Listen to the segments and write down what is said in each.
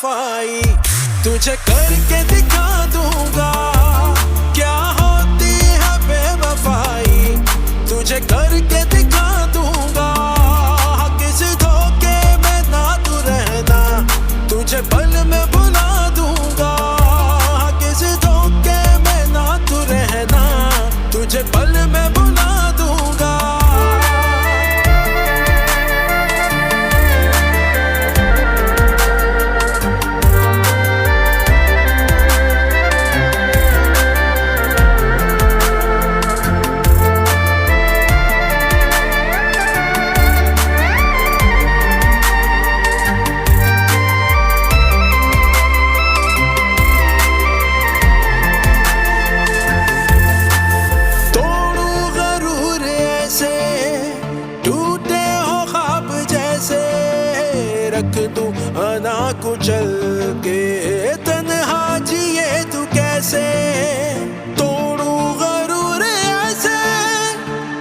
बेवफाई तुझे करके दिखा दूंगा क्या होती है बेवफाई तुझे करके दिखा दूंगा किस धोखे में ना तू रहना तुझे पल में भुला दूंगा किस धोखे में ना तू रहना तुझे पल में भुला दूंगा रख दूं अना कुचल के तन्हा जिए तू कैसे तोड़ू गरूर ऐसे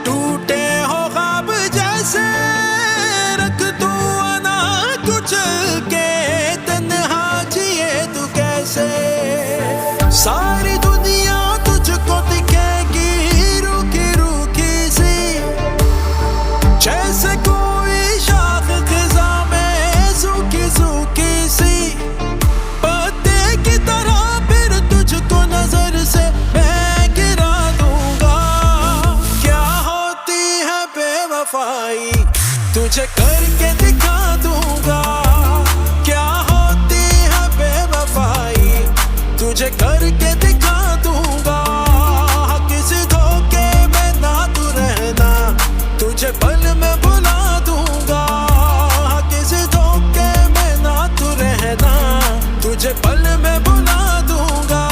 टूटे हो ख्वाब जैसे रख दूं अना कुचल के तन्हा जिए तू कैसे सारी दुनिया तुझको दिखेगी रूखी रूखी सी जैसे कोई शाख खिज़ा सूखी सी पत्ते की तरह फिर तुझको नजर से मैं गिरा दूंगा क्या होती है बेवफाई तुझे करके दिखा दूंगा क्या होती है बेवफाई तुझे करके दिखा दूंगा किस धोखे में ना तू रहना तुझे पल में भुला दूंगा किस धोखे में ना तू रहना तुझे पल में भुला दूंगा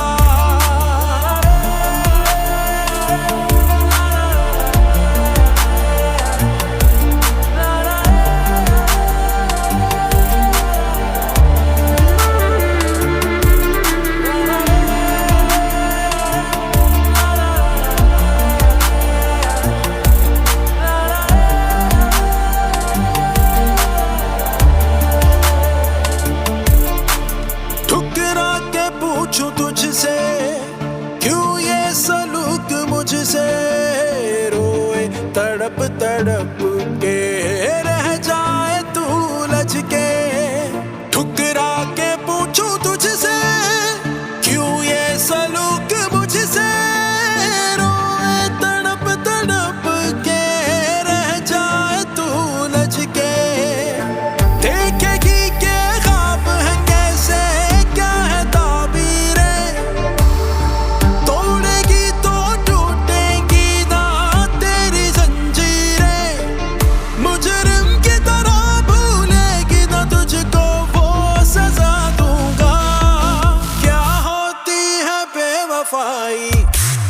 पूछूं तुझसे क्यों ये सलूक मुझसे रोए तड़प तड़प के रह जाए तू लज के ठुकरा के पूछूं तुझसे क्यों ये सलूक मुझसे रोए तड़प तड़प के रह जाए तू लज के देखेगी के ख्वाब है कैसे क्या है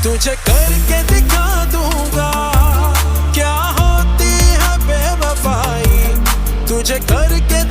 तुझे करके दिखा दूंगा क्या होती है बेवफाई तुझे करके